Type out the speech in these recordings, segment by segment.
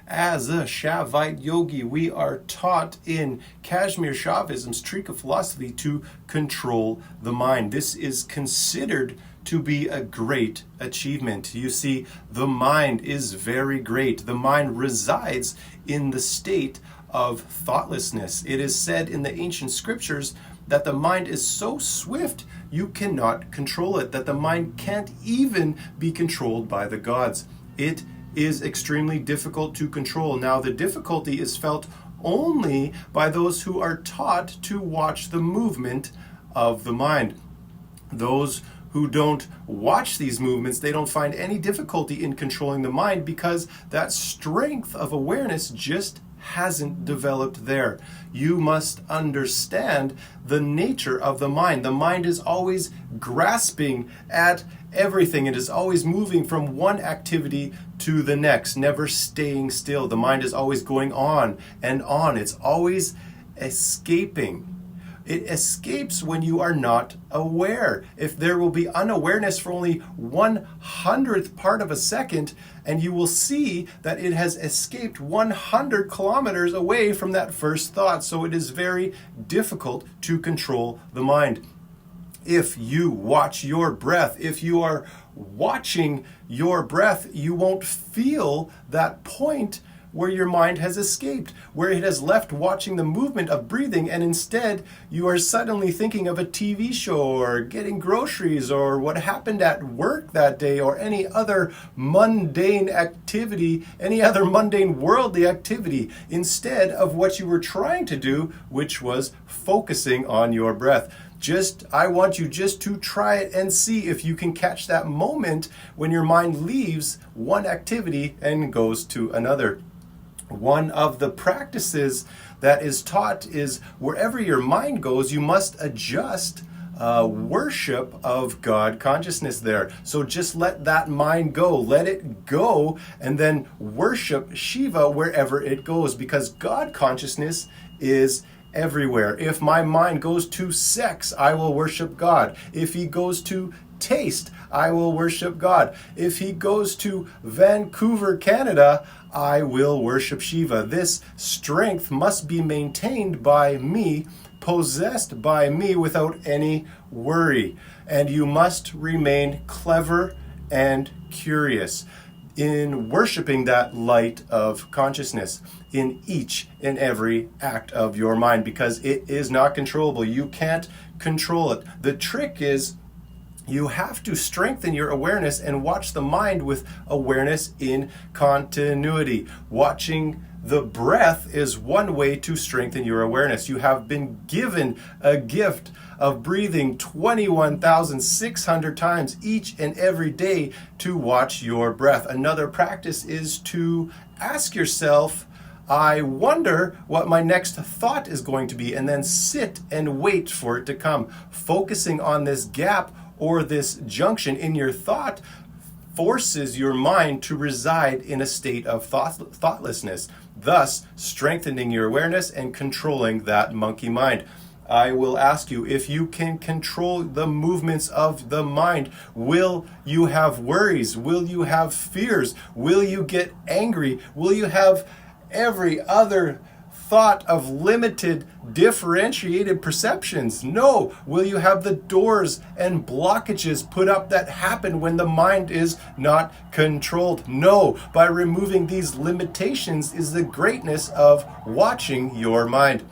As a Shaivite yogi, we are taught in Kashmir Shaivism's Trika philosophy to control the mind. This is considered to be a great achievement. You see, the mind is very great. The mind resides in the state of thoughtlessness. It is said in the ancient scriptures that the mind is so swift you cannot control it, that the mind can't even be controlled by the gods. It is extremely difficult to control. Now, the difficulty is felt only by those who are taught to watch the movement of the mind. Those who don't watch these movements, they don't find any difficulty in controlling the mind because that strength of awareness just hasn't developed there. You must understand the nature of the mind. The mind is always grasping at everything. It is always moving from one activity to the next, never staying still. The mind is always going on and on. It's always escaping. It escapes when you are not aware. If there will be unawareness for only 1/100th part of a second, and you will see that it has escaped 100 kilometers away from that first thought. So it is very difficult to control the mind. If you watch your breath, if you are watching your breath, you won't feel that point where your mind has escaped, where it has left watching the movement of breathing, and instead you are suddenly thinking of a TV show or getting groceries or what happened at work that day or any other mundane activity, any other mundane worldly activity, instead of what you were trying to do, which was focusing on your breath. I want you just to try it and see if you can catch that moment when your mind leaves one activity and goes to another. One of the practices that is taught is wherever your mind goes, you must adjust worship of God consciousness there. So just let that mind go, let it go, and then worship Shiva wherever it goes, because God consciousness is everywhere. If my mind goes to sex, I will worship God. If he goes to taste, I will worship God. If he goes to Vancouver, Canada, I will worship Shiva. This strength must be maintained by me, possessed by me without any worry. And you must remain clever and curious in worshiping that light of consciousness in each and every act of your mind, because it is not controllable. You can't control it. The trick is you have to strengthen your awareness and watch the mind with awareness in continuity. Watching the breath is one way to strengthen your awareness. You have been given a gift of breathing 21,600 times each and every day to watch your breath. Another practice is to ask yourself, I wonder what my next thought is going to be, and then sit and wait for it to come. Focusing on this gap or this junction in your thought forces your mind to reside in a state of thoughtlessness, thus strengthening your awareness and controlling that monkey mind. I will ask you, if you can control the movements of the mind, will you have worries? Will you have fears? Will you get angry? Will you have every other thought of limited, differentiated perceptions? No. Will you have the doors and blockages put up that happen when the mind is not controlled? No. By removing these limitations is the greatness of watching your mind.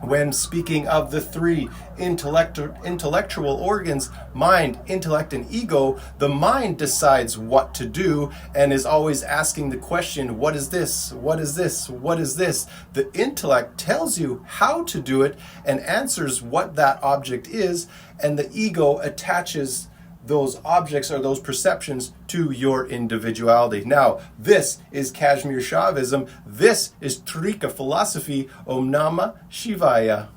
When speaking of the three intellectual organs, mind, intellect, and ego, the mind decides what to do and is always asking the question, what is this? What is this? What is this? The intellect tells you how to do it and answers what that object is, and the ego attaches those objects or those perceptions to your individuality. Now, this is Kashmir Shaivism. This is Trika philosophy. Om Namah Shivaya.